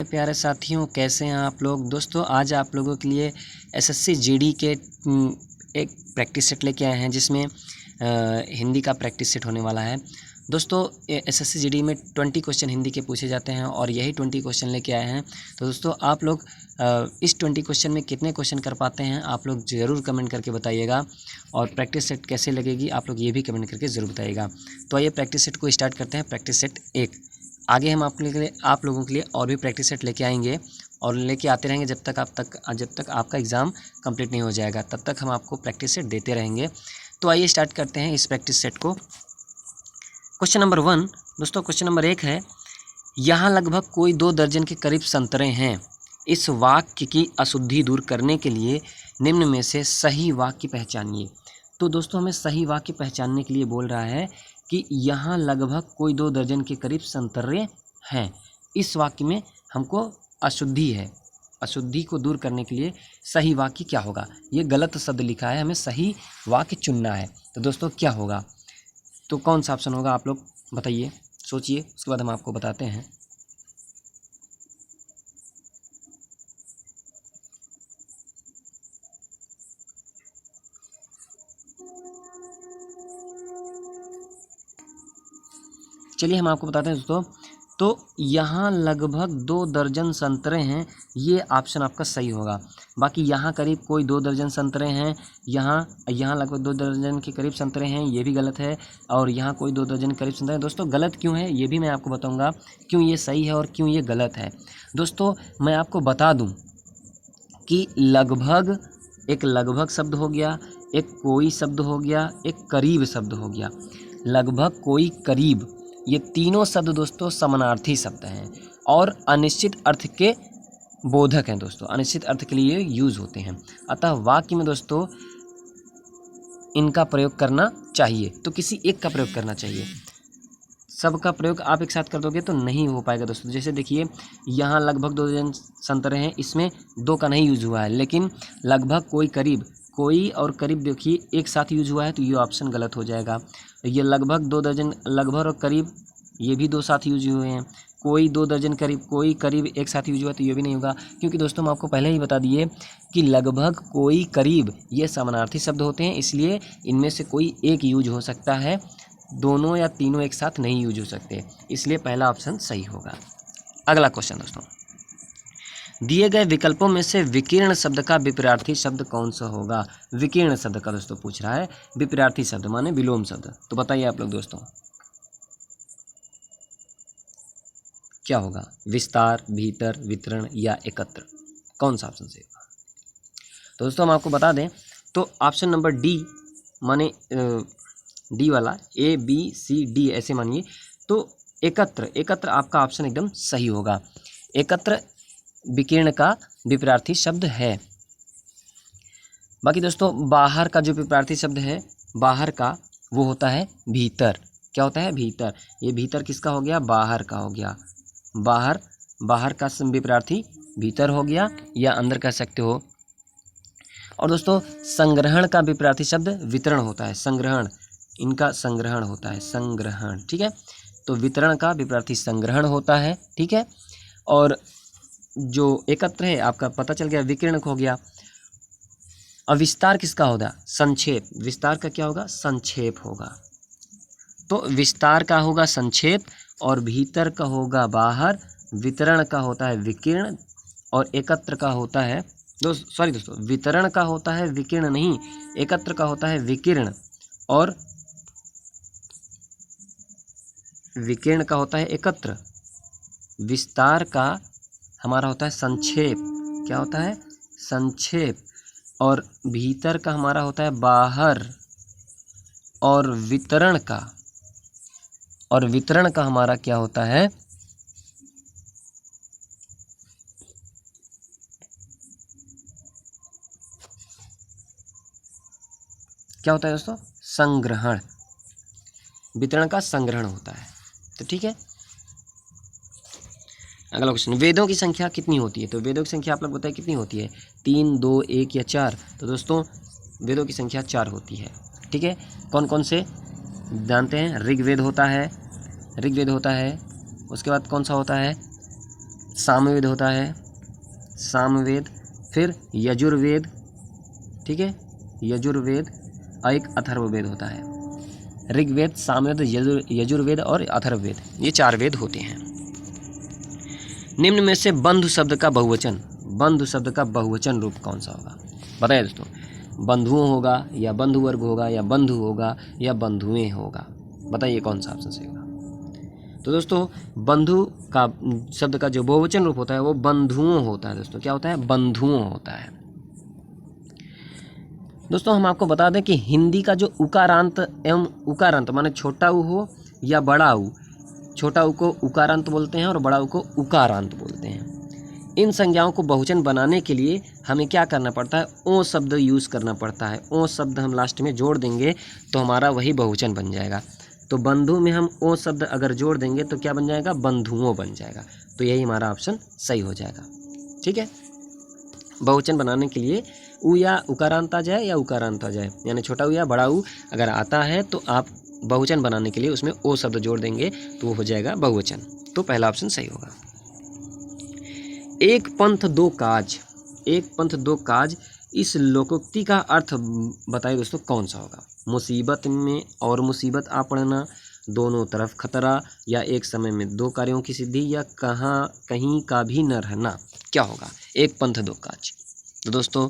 प्यारे साथियों, कैसे हैं आप लोग। दोस्तों आज आप लोगों के लिए एसएससी जीडी के एक प्रैक्टिस सेट लेके आए हैं जिसमें हिंदी का प्रैक्टिस सेट होने वाला है। दोस्तों एसएससी जीडी में 20 क्वेश्चन हिंदी के पूछे जाते हैं और यही 20 क्वेश्चन लेके आए हैं। तो दोस्तों आप लोग इस 20 क्वेश्चन में कितने क्वेश्चन कर पाते हैं आप लोग ज़रूर कमेंट करके बताइएगा, और प्रैक्टिस सेट कैसे लगेगी आप लोग ये भी कमेंट करके ज़रूर बताइएगा। तो आइए प्रैक्टिस सेट को स्टार्ट करते हैं। Practice set 1। आगे हम आप लोगों के लिए और भी प्रैक्टिस सेट लेके आएंगे और लेके आते रहेंगे जब तक आपका एग्ज़ाम कंप्लीट नहीं हो जाएगा, तब तक हम आपको प्रैक्टिस सेट देते रहेंगे। तो आइए स्टार्ट करते हैं इस प्रैक्टिस सेट को। Question number 1। दोस्तों क्वेश्चन नंबर 1 है, यहाँ लगभग कोई 2 दर्जन के करीब संतरे हैं। इस वाक्य की अशुद्धि दूर करने के लिए निम्न में से सही वाक्य पहचानिए। तो दोस्तों हमें सही वाक्य पहचानने के लिए बोल रहा है कि यहाँ लगभग कोई 2 दर्जन के करीब संतरे हैं। इस वाक्य में हमको अशुद्धि है, अशुद्धि को दूर करने के लिए सही वाक्य क्या होगा। ये गलत शब्द लिखा है, हमें सही वाक्य चुनना है। तो दोस्तों क्या होगा, तो कौन सा ऑप्शन होगा आप लोग बताइए, सोचिए, उसके बाद हम आपको बताते हैं। चलिए हम आपको बताते हैं दोस्तों। तो यहाँ लगभग 2 दर्जन संतरे हैं, ये ऑप्शन आपका सही होगा। बाकी यहाँ करीब कोई 2 दर्जन संतरे हैं, यहाँ लगभग 2 दर्जन के करीब संतरे हैं, ये भी गलत है। और यहाँ कोई 2 दर्जन करीब संतरे हैं। दोस्तों गलत क्यों है ये भी मैं आपको बताऊँगा, क्यों ये सही है और क्यों ये गलत है। दोस्तों मैं आपको बता दूँ कि लगभग, एक लगभग शब्द हो गया, एक कोई शब्द हो गया, एक करीब शब्द हो गया। लगभग, कोई, करीब, ये तीनों शब्द दोस्तों समानार्थी शब्द हैं और अनिश्चित अर्थ के बोधक हैं। दोस्तों अनिश्चित अर्थ के लिए यूज़ होते हैं, अतः वाक्य में दोस्तों इनका प्रयोग करना चाहिए। तो किसी एक का प्रयोग करना चाहिए, सबका प्रयोग आप एक साथ कर दोगे तो नहीं हो पाएगा दोस्तों। जैसे देखिए यहाँ लगभग 2 दर्जन संतरे हैं, इसमें 2 का नहीं यूज हुआ है, लेकिन लगभग, कोई, करीब, कोई और करीब देखिए एक साथ यूज हुआ है, तो ये ऑप्शन गलत हो जाएगा। ये लगभग 2 दर्जन, लगभग और करीब ये भी 2 साथ यूज हुए हैं। कोई 2 दर्जन करीब, कोई करीब एक साथ यूज हुआ तो ये भी नहीं होगा, क्योंकि दोस्तों हम आपको पहले ही बता दिए कि लगभग, कोई, करीब ये समानार्थी शब्द होते हैं, इसलिए इनमें से कोई एक यूज हो सकता है, दोनों या तीनों एक साथ नहीं यूज हो सकते, इसलिए पहला ऑप्शन सही होगा। अगला क्वेश्चन दोस्तों, दिए गए विकल्पों में से विकीर्ण शब्द का विपरीतार्थी शब्द कौन सा होगा। विकीर्ण शब्द का दोस्तों पूछ रहा है, विपरीतार्थी शब्द माने विलोम शब्द। तो बताइए आप लोग दोस्तों क्या होगा, विस्तार, भीतर, वितरण या एकत्र, कौन सा ऑप्शन सही होगा। तो दोस्तों हम आपको बता दें तो ऑप्शन नंबर डी, माने डी वाला, A B C D ऐसे मानिए, तो एकत्र आपका ऑप्शन एकदम सही होगा। एकत्र विकीर्ण का विपरीतार्थी शब्द है। बाकी दोस्तों बाहर का जो विपरीतार्थी शब्द है, बाहर का, वो होता है भीतर। क्या होता है, भीतर। ये भीतर किसका हो गया, बाहर का हो गया। बाहर का विपरीतार्थी भीतर हो गया, या अंदर कह सकते हो। और दोस्तों संग्रहण का विपरीतार्थी शब्द वितरण होता है। संग्रहण, इनका संग्रहण होता है, संग्रहण, ठीक है। तो वितरण का विपरीतार्थी संग्रहण होता है, ठीक है। और जो एकत्र है आपका पता चल गया, विकीर्ण हो गया। और विस्तार किसका होगा, संक्षेप। विस्तार का क्या होगा, संक्षेप होगा। तो विस्तार का होगा संक्षेप, और भीतर का होगा बाहर, वितरण का होता है विकीर्ण, और एकत्र का होता है दोस्तों वितरण का होता है विकीर्ण नहीं, एकत्र का होता है विकीर्ण, और विकीर्ण का होता है एकत्र। विस्तार का हमारा होता है संक्षेप। क्या होता है, संक्षेप। और भीतर का हमारा होता है बाहर, और वितरण का हमारा क्या होता है, क्या होता है दोस्तों, संग्रहण। वितरण का संग्रहण होता है। तो ठीक है। अगला क्वेश्चन, वेदों की संख्या कितनी होती है। तो वेदों की संख्या आप लोग बताइए कितनी होती है, 3, 2, 1 या 4। तो दोस्तों वेदों की संख्या 4 होती है, ठीक है। कौन कौन से जानते हैं, ऋग्वेद होता है, उसके बाद कौन सा होता है, सामवेद होता है, सामवेद, फिर यजुर्वेद, ठीक है, यजुर्वेद और एक अथर्ववेद होता है। ऋग्वेद, सामवेद, यजुर्वेद और अथर्ववेद, ये 4 वेद होते हैं। निम्न में से बंधु शब्द का बहुवचन, बंधु शब्द का बहुवचन रूप कौन सा होगा? बताइए दोस्तों, बंधुओं होगा या बंधु वर्ग होगा या बंधु होगा या बंधुएं होगा? बताइए कौन सा ऑप्शन सही होगा। तो दोस्तों बंधु का शब्द का जो बहुवचन रूप होता है वो बंधुओं होता है। दोस्तों क्या होता है? बंधुओं होता है। दोस्तों हम आपको बता दें कि हिंदी का जो उकारांत एवं उकारांत माने छोटा ऊ हो या बड़ा ऊ, छोटा ऊ को उकारांत बोलते हैं और बड़ा ऊ को उकारांत बोलते हैं। इन संज्ञाओं को बहुवचन बनाने के लिए हमें क्या करना पड़ता है? ओ शब्द यूज़ करना पड़ता है। ओ शब्द हम लास्ट में जोड़ देंगे तो हमारा वही बहुवचन बन जाएगा। तो बंधु में हम ओ शब्द अगर जोड़ देंगे तो क्या बन जाएगा? बंधुओं बन जाएगा। तो यही हमारा ऑप्शन सही हो जाएगा। ठीक है, बहुवचन बनाने के लिए ऊ या उकारांत आ जाए या उकारांत आ जाए, यानी छोटा ऊ या बड़ा ऊ अगर आता है तो आप बहुवचन बनाने के लिए उसमें ओ शब्द जोड़ देंगे तो वो हो जाएगा बहुवचन। तो पहला ऑप्शन सही होगा। एक पंथ दो काज, एक पंथ दो काज, इस लोकोक्ति का अर्थ बताइए दोस्तों कौन सा होगा? मुसीबत में और मुसीबत आ पड़ना, दोनों तरफ खतरा, या एक समय में 2 कार्यों की सिद्धि, या कहीं का भी न रहना। क्या होगा? एक पंथ दो काज। तो दोस्तों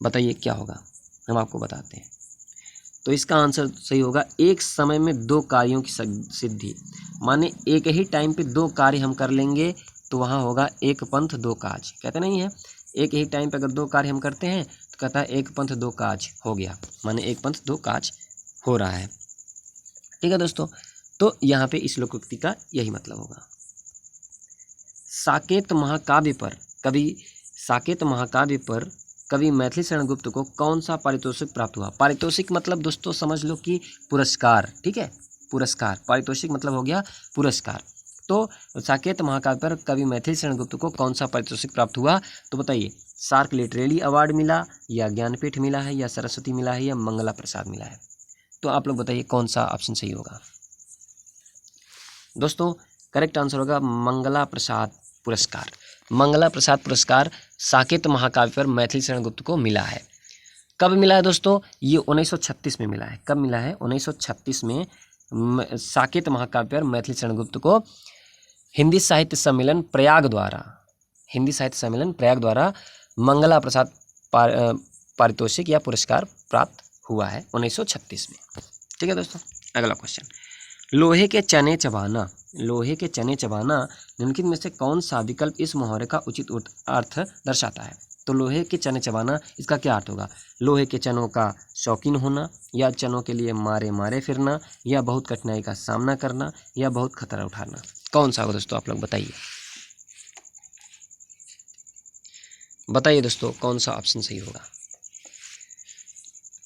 बताइए क्या होगा, हम आपको बताते हैं। तो इसका आंसर सही होगा एक समय में 2 कार्यों की सिद्धि, माने एक ही टाइम पे 2 कार्य हम कर लेंगे तो वहाँ होगा एक पंथ दो काज। कहते नहीं है, एक ही टाइम पे अगर 2 कार्य हम करते हैं तो कहता है एक पंथ दो काज हो गया, माने एक पंथ दो काज हो रहा है। ठीक है दोस्तों, तो यहाँ पे इस लोकोक्ति का यही मतलब होगा। साकेत महाकाव्य पर कवि, साकेत महाकाव्य पर कवि मैथिली शरण गुप्त को कौन सा पारितोषिक प्राप्त हुआ? पारितोषिक मतलब दोस्तों समझ लो कि पुरस्कार। ठीक है, पुरस्कार, पारितोषिक मतलब हो गया पुरस्कार। तो साकेत महाकाव्य पर कवि मैथिली शरण गुप्त को कौन सा पारितोषिक प्राप्त हुआ? तो बताइए, सार्क लिटरेरी अवार्ड मिला, या ज्ञानपीठ मिला है, या सरस्वती मिला है, या मंगला प्रसाद मिला है? तो आप लोग बताइए कौन सा ऑप्शन सही होगा। दोस्तों करेक्ट आंसर होगा मंगला प्रसाद पुरस्कार। मंगला प्रसाद पुरस्कार साकेत महाकाव्य पर मैथिली शरण गुप्त को मिला है। कब मिला है दोस्तों? ये 1936 में मिला है। कब मिला है? 1936 में साकेत महाकाव्य पर मैथिली शरण गुप्त को हिंदी साहित्य सम्मेलन प्रयाग द्वारा, हिंदी साहित्य सम्मेलन प्रयाग द्वारा मंगला प्रसाद पारितोषिक या पुरस्कार प्राप्त हुआ है 1936 में। ठीक है दोस्तों, अगला क्वेश्चन, लोहे के चने चबाना, लोहे के चने चबाना निम्नलिखित में से कौन सा विकल्प इस मुहावरे का उचित अर्थ दर्शाता है? तो लोहे के चने चबाना, इसका क्या अर्थ होगा? लोहे के चनों का शौकीन होना, या चनों के लिए मारे मारे फिरना, या बहुत कठिनाई का सामना करना, या बहुत खतरा उठाना? कौन सा होगा दोस्तों, आप लोग बताइए। बताइए दोस्तों कौन सा ऑप्शन सही होगा।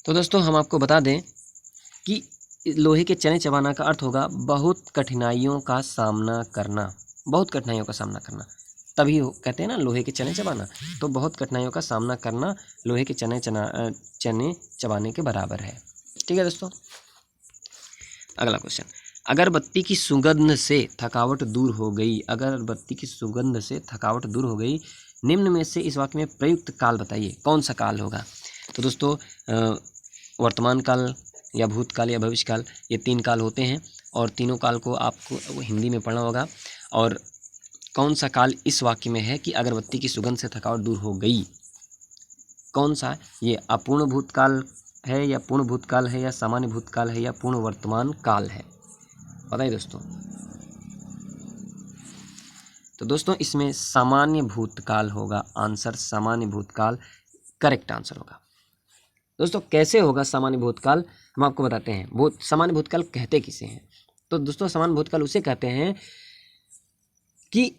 तो दोस्तों हम आपको बता दें कि लोहे के चने चबाना का अर्थ होगा बहुत कठिनाइयों का सामना करना, बहुत कठिनाइयों का सामना करना। तभी कहते हैं ना लोहे के चने चबाना, तो बहुत कठिनाइयों का सामना करना लोहे के चने चबाने के बराबर है। ठीक है दोस्तों, अगला क्वेश्चन, अगरबत्ती की सुगंध से थकावट दूर हो गई, अगरबत्ती की सुगंध से थकावट दूर हो गई, निम्न में से इस वाक्य में प्रयुक्त काल बताइए, कौन सा काल होगा? तो दोस्तों वर्तमान काल या भूतकाल या भविष्यकाल, ये 3 काल होते हैं और तीनों काल को आपको हिंदी में पढ़ना होगा। और कौन सा काल इस वाक्य में है कि अगरबत्ती की सुगंध से थकावट दूर हो गई? कौन सा? ये अपूर्ण भूतकाल है, या पूर्ण भूतकाल है, या सामान्य भूतकाल है, या पूर्ण वर्तमान काल है? बताइए दोस्तों। तो दोस्तों इसमें सामान्य भूतकाल होगा, आंसर सामान्य भूतकाल करेक्ट आंसर होगा। दोस्तों कैसे होगा सामान्य भूतकाल, हम आपको बताते हैं। सामान्य भूतकाल कहते किसे हैं? तो दोस्तों सामान्य भूतकाल उसे कहते हैं कि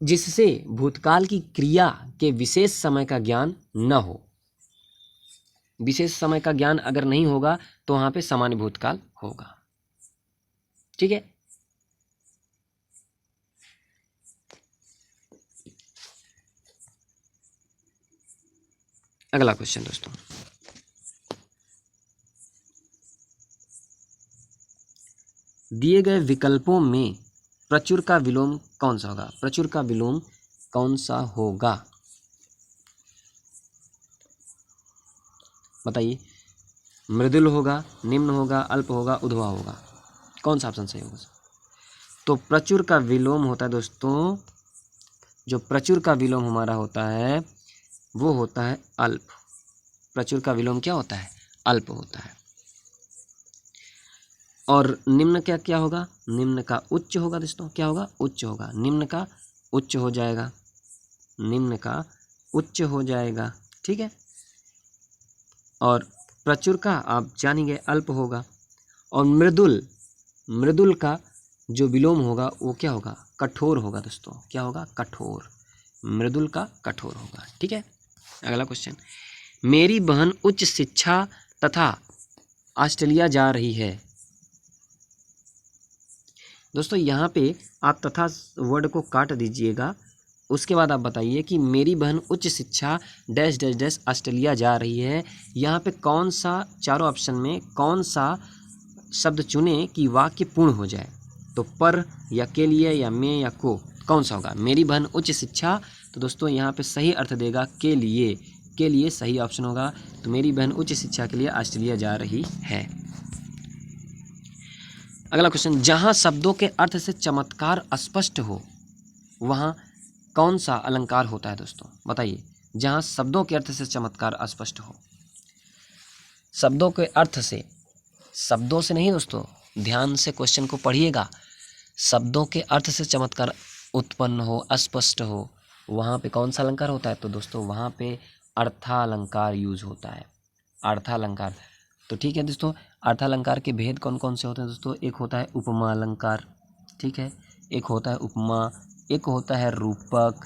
जिससे भूतकाल की क्रिया के विशेष समय का ज्ञान न हो। विशेष समय का ज्ञान अगर नहीं होगा तो वहाँ पे सामान्य भूतकाल होगा। ठीक है, अगला क्वेश्चन दोस्तों, दिए गए विकल्पों में प्रचुर का विलोम कौन सा होगा? प्रचुर का विलोम कौन सा होगा? बताइए। मृदुल होगा, निम्न होगा, अल्प होगा, उद्भव होगा, कौन सा ऑप्शन सही होगा? तो प्रचुर का विलोम होता है दोस्तों, जो प्रचुर का विलोम हमारा होता है वो होता है अल्प। प्रचुर का विलोम क्या होता है? अल्प होता है। और निम्न क्या क्या होगा? निम्न का उच्च होगा दोस्तों, क्या होगा? उच्च होगा। निम्न का उच्च हो जाएगा, निम्न का उच्च हो जाएगा, ठीक है। और प्रचुर का आप जानेंगे अल्प होगा। और मृदुल, मृदुल का जो विलोम होगा वो क्या होगा? कठोर होगा दोस्तों, क्या होगा? कठोर। मृदुल का कठोर होगा, ठीक है। अगला क्वेश्चन, मेरी बहन उच्च शिक्षा तथा ऑस्ट्रेलिया जा रही है। दोस्तों यहाँ पे आप तथा वर्ड को काट दीजिएगा, उसके बाद आप बताइए कि मेरी बहन उच्च शिक्षा डैश डैश डैश ऑस्ट्रेलिया जा रही है। यहाँ पे कौन सा, चारों ऑप्शन में कौन सा शब्द चुने कि वाक्य पूर्ण हो जाए? तो पर या के लिए या में या को, कौन सा होगा? मेरी बहन उच्च शिक्षा, तो दोस्तों यहाँ पे सही अर्थ देगा के लिए, के लिए सही ऑप्शन होगा। तो मेरी बहन उच्च शिक्षा के लिए ऑस्ट्रेलिया जा रही है। अगला क्वेश्चन, जहाँ शब्दों के अर्थ से चमत्कार स्पष्ट हो वहाँ कौन सा अलंकार होता है दोस्तों? बताइए। जहाँ शब्दों के अर्थ से चमत्कार स्पष्ट हो, शब्दों के अर्थ से, शब्दों से नहीं दोस्तों, ध्यान से क्वेश्चन को पढ़िएगा। शब्दों के अर्थ से चमत्कार उत्पन्न हो, स्पष्ट हो, वहाँ पे कौन सा अलंकार होता है? तो दोस्तों वहाँ पे अर्थालंकार यूज होता है, अर्थालंकार। तो ठीक है दोस्तों, अर्थालंकार के भेद कौन कौन से होते हैं दोस्तों? एक होता है उपमा अलंकार, ठीक है, एक होता है उपमा, एक होता है रूपक,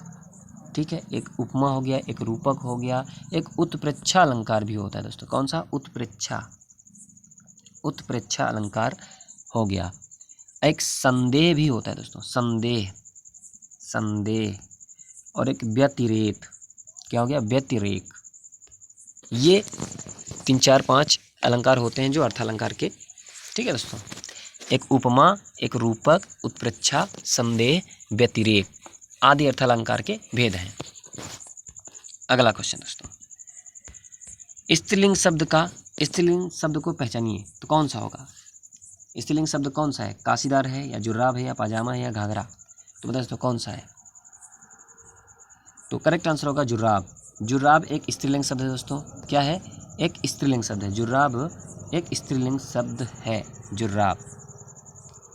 ठीक है, एक उपमा हो गया, एक रूपक हो गया, एक उत्प्रेक्षा अलंकार भी होता है दोस्तों। कौन सा? उत्प्रेक्षा, उत्प्रेक्षा अलंकार हो गया। एक संदेह भी होता है दोस्तों, संदेह, संदेह। और एक व्यतिरेक, क्या हो गया? व्यतिरेक। ये 3 4 5 अलंकार होते हैं जो अर्थालंकार के, ठीक है दोस्तों। एक उपमा, एक रूपक, उत्प्रेक्षा, संदेह, व्यतिरेक आदि अर्थालंकार के भेद हैं। अगला क्वेश्चन दोस्तों, स्त्रीलिंग शब्द का, स्त्रीलिंग शब्द को पहचानिए तो कौन सा होगा? स्त्रीलिंग शब्द कौन सा है? काशीदार है या जुर्राब है या पाजामा है या घाघरा? तो बता दोस्तों कौन सा है? तो करेक्ट आंसर होगा जुर्राब। जुर्राब एक स्त्रीलिंग शब्द है दोस्तों। क्या है? एक स्त्रीलिंग शब्द है। जुर्राब एक स्त्रीलिंग शब्द है, जुर्राब।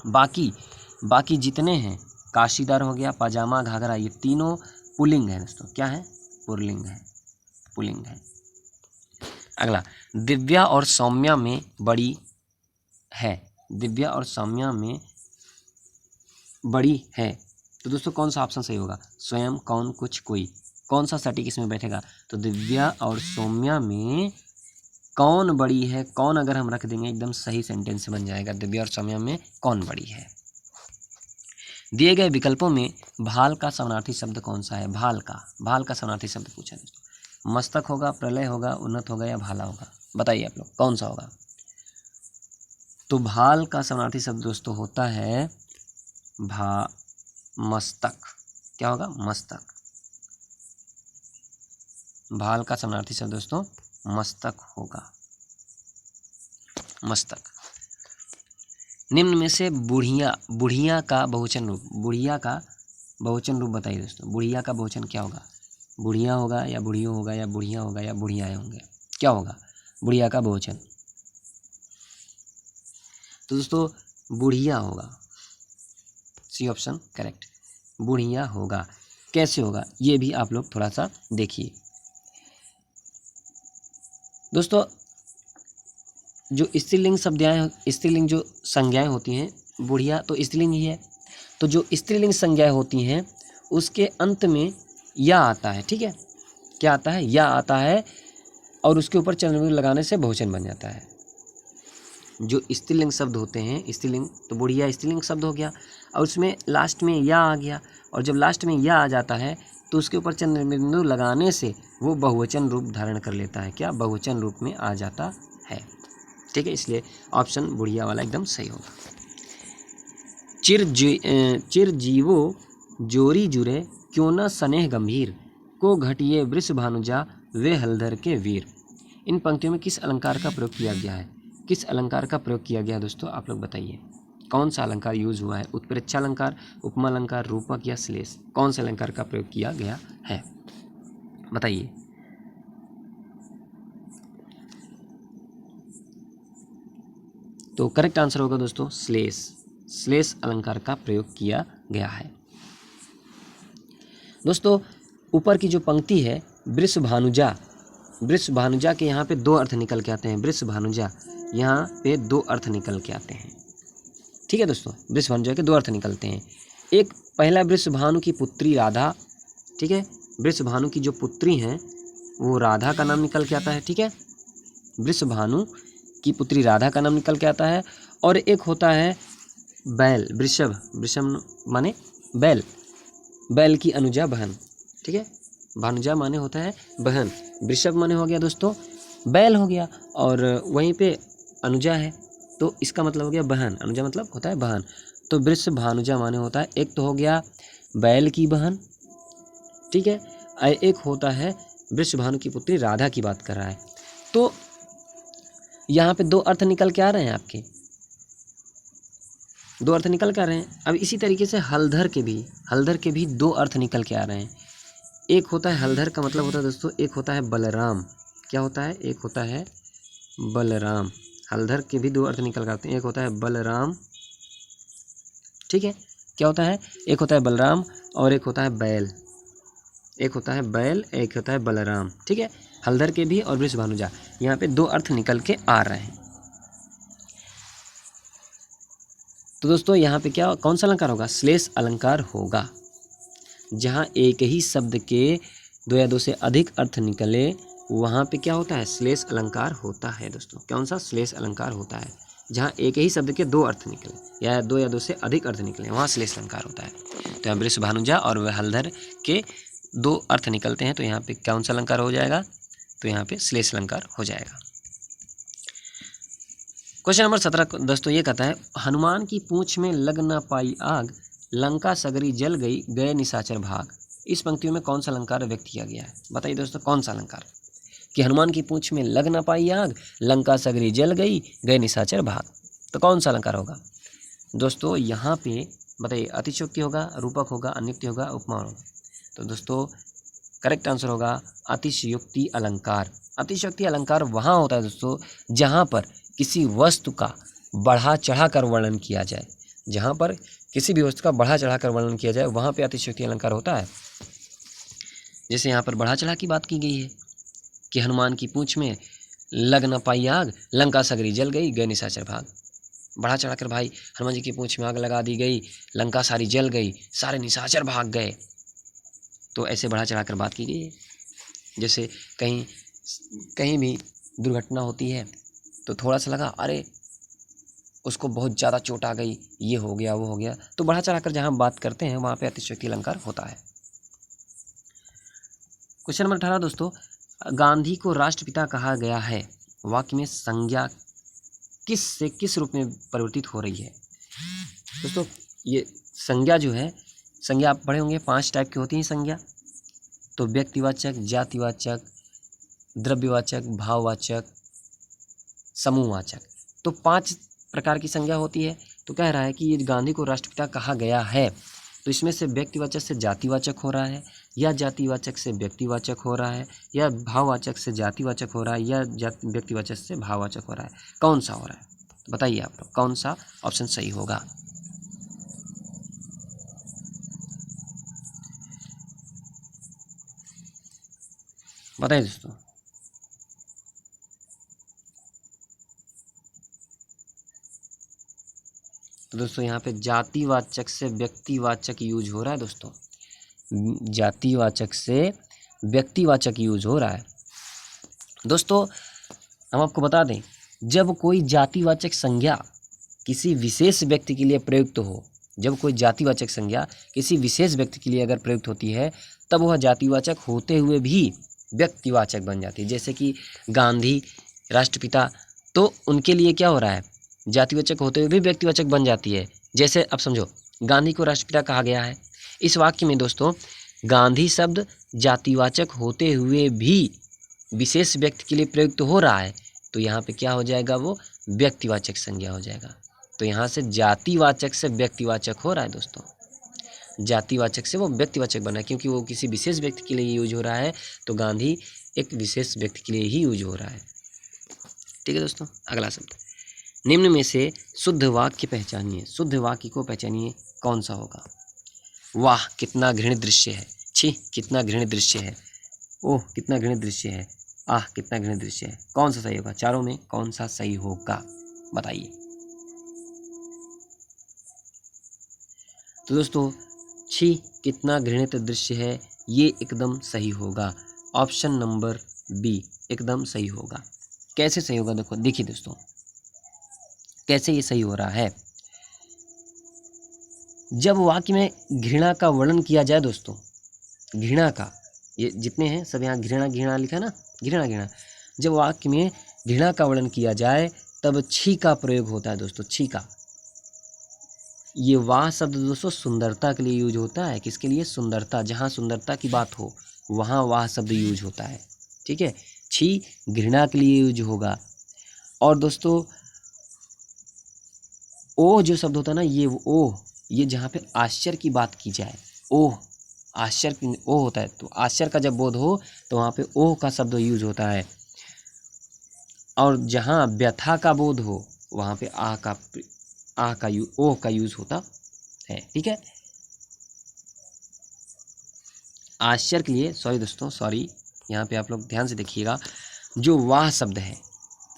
बाकी जितने हैं, काशीदार हो गया, पाजामा, घाघरा, ये तीनों पुल्लिंग है दोस्तों। क्या है? पुल्लिंग है, पुल्लिंग है। अगला, दिव्या और सौम्या में बड़ी है। दिव्या और सौम्या में बड़ी है, तो दोस्तों कौन सा ऑप्शन सही होगा? स्वयं, कौन, कुछ, कोई, कौन सा सटीक इसमें बैठेगा? तो दिव्या और सौम्या में कौन बड़ी है, कौन अगर हम रख देंगे एकदम सही सेंटेंस बन जाएगा। दिव्या और सौम्या में कौन बड़ी है? दिए गए विकल्पों में भाल का समानार्थी शब्द कौन सा है? भाल का समानार्थी शब्द पूछा दोस्तों। मस्तक होगा, प्रलय होगा, उन्नत होगा या भाला होगा? बताइए आप लोग कौन सा होगा? तो भाल का समानार्थी शब्द दोस्तों होता है मस्तक। क्या होगा? मस्तक। भाल का समानार्थी शब्द दोस्तों मस्तक होगा, मस्तक। निम्न में से बुढ़िया का बहुवचन रूप, बुढ़िया का बहुवचन रूप बताइए दोस्तों। बुढ़िया का बहुवचन क्या होगा? बुढ़िया होगा या बुढ़ियों होगा या बुढ़िया होगा या बुढ़ियाएं होंगे? क्या होगा बुढ़िया का बहुवचन? तो दोस्तों बुढ़िया होगा, सी ऑप्शन करेक्ट, बुढ़िया होगा। कैसे होगा ये भी आप लोग थोड़ा सा देखिए दोस्तों। जो स्त्रीलिंग शब्दाएं, स्त्रीलिंग जो संज्ञाएं होती हैं, बुढ़िया तो स्त्रीलिंग ही है, तो जो स्त्रीलिंग संज्ञाएं होती हैं उसके अंत में या आता है। ठीक है, क्या आता है? या आता है, और उसके ऊपर चंद्रबिंदु लगाने से बहुवचन बन जाता है। जो स्त्रीलिंग शब्द होते हैं, स्त्रीलिंग, तो बुढ़िया स्त्रीलिंग शब्द हो गया और उसमें लास्ट में या आ गया, और जब लास्ट में या आ जाता है तो उसके ऊपर चंद्रबिंदु लगाने से वो बहुवचन रूप धारण कर लेता है। क्या? बहुवचन रूप में आ जाता है। ठीक है, इसलिए ऑप्शन बुढ़िया वाला एकदम सही होगा। चिरजीवो जोरी जुरे क्यों न स्नेह गंभीर, को घटिए वृष भानुजा वे हलधर के वीर। इन पंक्तियों में किस अलंकार का प्रयोग किया गया है? किस अलंकार का प्रयोग किया गया है दोस्तों, आप लोग बताइए। कौन सा अलंकार यूज हुआ है? उत्प्रेक्षा अलंकार, उपमा अलंकार, रूपक या श्लेष? कौन से अलंकार का प्रयोग किया गया है, बताइए। तो करेक्ट आंसर होगा दोस्तों श्लेष। श्लेष अलंकार का प्रयोग किया गया है। दोस्तों ऊपर की जो पंक्ति है वृष भानुजा, वृष भानुजा के यहाँ पे दो अर्थ निकल के आते हैं। वृष भानुजा यहाँ पे दो अर्थ निकल के आते हैं, ठीक है दोस्तों। वृष भानुजा के दो अर्थ निकलते हैं। एक पहला वृष भानु की पुत्री राधा, ठीक है। वृष भानु की जो पुत्री हैं वो राधा का नाम निकल के आता है, ठीक है। वृष भानु की पुत्री राधा का नाम निकल के आता है। और एक होता है बैल, वृषभ, वृषभ माने बैल, बैल की अनुजा बहन, ठीक है। भानुजा माने होता है बहन, वृषभ माने हो गया दोस्तों बैल हो गया, और वहीं पे अनुजा है तो इसका मतलब हो गया बहन। अनुजा मतलब होता है बहन, तो वृष भानुजा माने होता है, एक तो हो गया बैल की बहन, ठीक है, एक होता है वृष भानु की पुत्री राधा की बात कर रहा है। तो यहाँ पे दो अर्थ निकल के आ रहे हैं आपके, दो अर्थ निकल के आ रहे हैं। अब इसी तरीके से हलधर के भी दो अर्थ निकल के आ रहे हैं। एक होता है हलधर का मतलब होता है दोस्तों, एक होता है बलराम। क्या होता है? एक होता है बलराम। हलधर के भी दो अर्थ निकल कर आते हैं, एक होता है बलराम, ठीक है। क्या होता है? एक होता है बलराम और एक होता है बैल। एक होता है बैल, एक होता है बलराम, ठीक है। हलधर के भी और वृष भानुजा, यहाँ पे दो अर्थ निकल के आ रहे हैं। तो दोस्तों यहाँ पे क्या, कौन सा अलंकार होगा? श्लेष अलंकार होगा। जहाँ एक ही शब्द के दो या दो से अधिक अर्थ निकले वहाँ पे क्या होता है? श्लेष अलंकार होता है दोस्तों। कौन सा? श्लेष अलंकार होता है। जहाँ एक ही शब्द के दो अर्थ निकले या दो से अधिक अर्थ निकले वहाँ श्लेष अलंकार होता है। तो यहाँ वृष भानुजा और हलधर के दो अर्थ निकलते हैं, तो यहाँ पे कौन सा अलंकार हो जाएगा? तो यहाँ पे श्लेष अलंकार हो जाएगा। क्वेश्चन नंबर 17 दोस्तों ये कहता है, हनुमान की पूंछ में लग न पाई आग, लंका सगरी जल गई, गए निशाचर भाग। इस पंक्तियों में कौन सा अलंकार व्यक्त किया गया है? बताइए दोस्तों कौन सा अलंकार? कि हनुमान की पूंछ में लग न पाई आग, लंका सगरी जल गई, गए निशाचर भाग। तो कौन सा अलंकार होगा दोस्तों? यहाँ पे बताइए, अतिशयोक्ति होगा, रूपक होगा, अनित्य होगा, उपमा होगा। तो दोस्तों करेक्ट आंसर होगा अतिशयोक्ति अलंकार। अतिशयोक्ति अलंकार वहाँ होता है दोस्तों जहाँ पर किसी वस्तु का बढ़ा चढ़ा कर वर्णन किया जाए। जहाँ पर किसी भी वस्तु का बढ़ा चढ़ा कर वर्णन किया जाए वहाँ पे अतिशयोक्ति अलंकार होता है। जैसे यहाँ पर बढ़ा चढ़ा की बात की गई है कि हनुमान की पूंछ में लग न पाई आग, लंका सगरी जल गई, गए निशाचर भाग। बढ़ा चढ़ा कर भाई हनुमान जी की पूंछ में आग लगा दी गई, लंका सारी जल गई, सारे निशाचर भाग गए। तो ऐसे बढ़ा चढ़ा कर बात की गई है। जैसे कहीं भी दुर्घटना होती है तो थोड़ा सा लगा, अरे उसको बहुत ज़्यादा चोट आ गई, ये हो गया वो हो गया, तो बढ़ा चढ़ा कर जहाँ बात करते हैं वहाँ पे अतिशयोक्ति अलंकार होता है। क्वेश्चन नंबर 18 दोस्तों, गांधी को राष्ट्रपिता कहा गया है, वाक्य में संज्ञा किस से किस रूप में परिवर्तित हो रही है? दोस्तों ये संज्ञा जो है, संज्ञा आप पढ़े होंगे 5 टाइप की होती हैं संज्ञा। तो व्यक्तिवाचक, जातिवाचक, द्रव्यवाचक, भाववाचक, समूहवाचक। तो 5 प्रकार की संज्ञा होती है। तो कह रहा है कि ये गांधी को राष्ट्रपिता कहा गया है, तो इसमें से व्यक्तिवाचक से जातिवाचक हो रहा है, या जातिवाचक से व्यक्तिवाचक हो रहा है, या भाववाचक से जातिवाचक हो रहा है, या व्यक्तिवाचक से भाववाचक हो रहा है। कौन सा हो रहा है? तो बताइए आप लोग कौन सा ऑप्शन सही होगा? बताइए दोस्तों। तो दोस्तों यहाँ पे जातिवाचक से व्यक्तिवाचक यूज हो रहा है दोस्तों। जातिवाचक से व्यक्तिवाचक यूज हो रहा है दोस्तों। हम आपको बता दें, जब कोई जातिवाचक संज्ञा किसी विशेष व्यक्ति के लिए प्रयुक्त हो, जब कोई जातिवाचक संज्ञा किसी विशेष व्यक्ति के लिए अगर प्रयुक्त होती है तब वह जातिवाचक होते हुए भी व्यक्तिवाचक बन जाती है। जैसे कि गांधी राष्ट्रपिता, तो उनके लिए क्या हो रहा है? जातिवाचक होते हुए भी व्यक्तिवाचक बन जाती है। जैसे अब समझो, गांधी को राष्ट्रपिता कहा गया है, इस वाक्य में दोस्तों गांधी शब्द जातिवाचक होते हुए भी विशेष व्यक्ति के लिए प्रयुक्त हो रहा है, तो यहाँ पे क्या हो जाएगा, वो व्यक्तिवाचक संज्ञा हो जाएगा। तो यहाँ से जातिवाचक से व्यक्तिवाचक हो रहा है दोस्तों, जातिवाचक से वो व्यक्तिवाचक बना, क्योंकि वो किसी विशेष व्यक्ति के लिए यूज हो रहा है, तो गांधी एक विशेष व्यक्ति के लिए ही यूज हो रहा है। ठीक है दोस्तों, अगला शब्द, निम्न में से शुद्ध वाक्य पहचानिए। शुद्ध वाक्य को पहचानिए, कौन सा होगा। वाह कितना घृणित दृश्य है, छी कितना घृणित दृश्य है, ओह कितना घृणित दृश्य है, आह कितना घृणित दृश्य है। कौन सा सही होगा, चारों में कौन सा सही होगा बताइए। तो दोस्तों छी कितना घृणित दृश्य है, ये एकदम सही होगा, ऑप्शन नंबर बी एकदम सही होगा। कैसे सही होगा, देखो देखिए दोस्तों कैसे ये सही हो रहा है। जब वाक्य में घृणा का वर्णन किया जाए दोस्तों, घृणा का, ये जितने हैं सब यहाँ घृणा घृणा लिखा है ना, घृणा घृणा, जब वाक्य में घृणा का वर्णन किया जाए तब छी का प्रयोग होता है दोस्तों, छी का। ये वाह शब्द दोस्तों सुंदरता के लिए यूज होता है, किसके लिए, सुंदरता, जहाँ सुंदरता की बात हो वहाँ वाह शब्द यूज होता है। ठीक है, छी घृणा के लिए यूज होगा। और दोस्तों ओह जो शब्द होता है ना, ये ओह, ये जहाँ पे आश्चर्य की बात की जाए, ओह आश्चर्य की ओह होता है, तो आश्चर्य का जब बोध हो तो वहाँ पे ओह का शब्द यूज होता है। और जहाँ व्यथा का बोध हो वहाँ पे ओह का यूज होता है। ठीक है, आश्चर्य के लिए सॉरी यहाँ पे आप लोग ध्यान से देखिएगा, जो वाह शब्द है,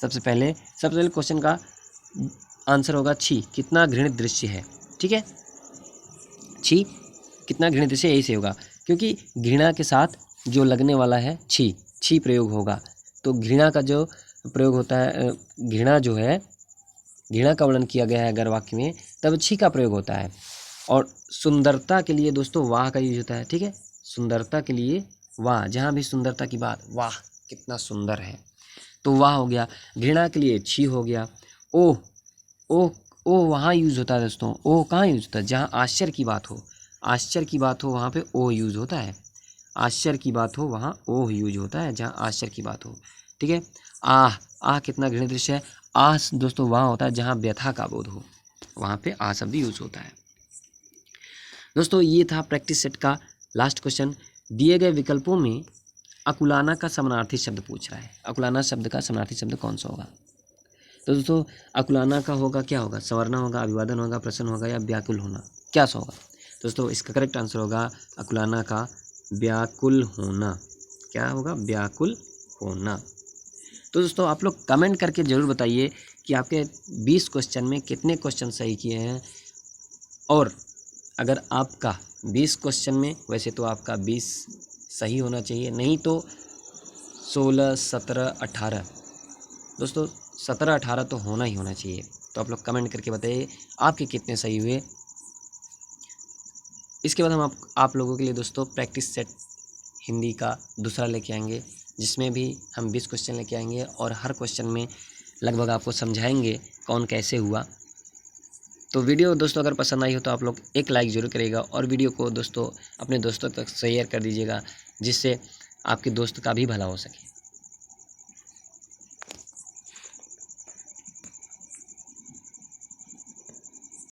सबसे पहले क्वेश्चन का आंसर होगा छी कितना घृणित दृश्य है। ठीक है, छी कितना घृणित दृश्य, यही से होगा, क्योंकि घृणा के साथ जो लगने वाला है छी प्रयोग होगा, तो घृणा का जो प्रयोग होता है, घृणा जो है, घृणा का वर्णन किया गया है अगर वाक्य में, तब छी का प्रयोग होता है। और सुंदरता के लिए दोस्तों वाह का यूज होता है। ठीक है, सुंदरता के लिए वाह, जहाँ भी सुंदरता की बात, वाह कितना सुंदर है, तो वाह हो गया। घृणा के लिए छी हो गया। ओह वहाँ यूज होता है दोस्तों, ओह कहाँ यूज होता है, जहाँ आश्चर्य की बात हो, वहाँ पे ओह यूज होता है, आश्चर्य की बात हो वहाँ ओह यूज होता है, जहाँ आश्चर्य की बात हो। ठीक है, आह कितना घृणित दृश्य है, आह दोस्तों वहाँ होता है जहाँ व्यथा का बोध हो, वहाँ पे आह शब्द यूज होता है। दोस्तों ये था प्रैक्टिस सेट का लास्ट क्वेश्चन। दिए गए विकल्पों में अकुलाना का समानार्थी शब्द पूछ रहा है, अकुलाना शब्द का समानार्थी शब्द कौन सा होगा। तो दोस्तों अकुलाना का होगा, क्या होगा, संवरना होगा, अभिवादन होगा, प्रसन्न होगा, या व्याकुल होना, क्या सा होगा। दोस्तों इसका करेक्ट आंसर होगा अकुलाना का व्याकुल होना। क्या होगा, व्याकुल होना। तो दोस्तों आप लोग कमेंट करके ज़रूर बताइए कि आपके 20 क्वेश्चन में कितने क्वेश्चन सही किए हैं। और अगर आपका 20 क्वेश्चन में, वैसे तो आपका 20 सही होना चाहिए, नहीं तो 16, 17, 18, दोस्तों 17, 18 तो होना ही होना चाहिए। तो आप लोग कमेंट करके बताइए आपके कितने सही हुए। इसके बाद हम आप लोगों के लिए दोस्तों प्रैक्टिस सेट हिंदी का दूसरा लेके आएंगे, जिसमें भी हम 20 क्वेश्चन लेके आएंगे और हर क्वेश्चन में लगभग आपको समझाएंगे कौन कैसे हुआ। तो वीडियो दोस्तों अगर पसंद आई हो तो आप लोग एक लाइक ज़रूर करिएगा, और वीडियो को दोस्तों अपने दोस्तों तक शेयर कर दीजिएगा, जिससे आपके दोस्त का भी भला हो सके।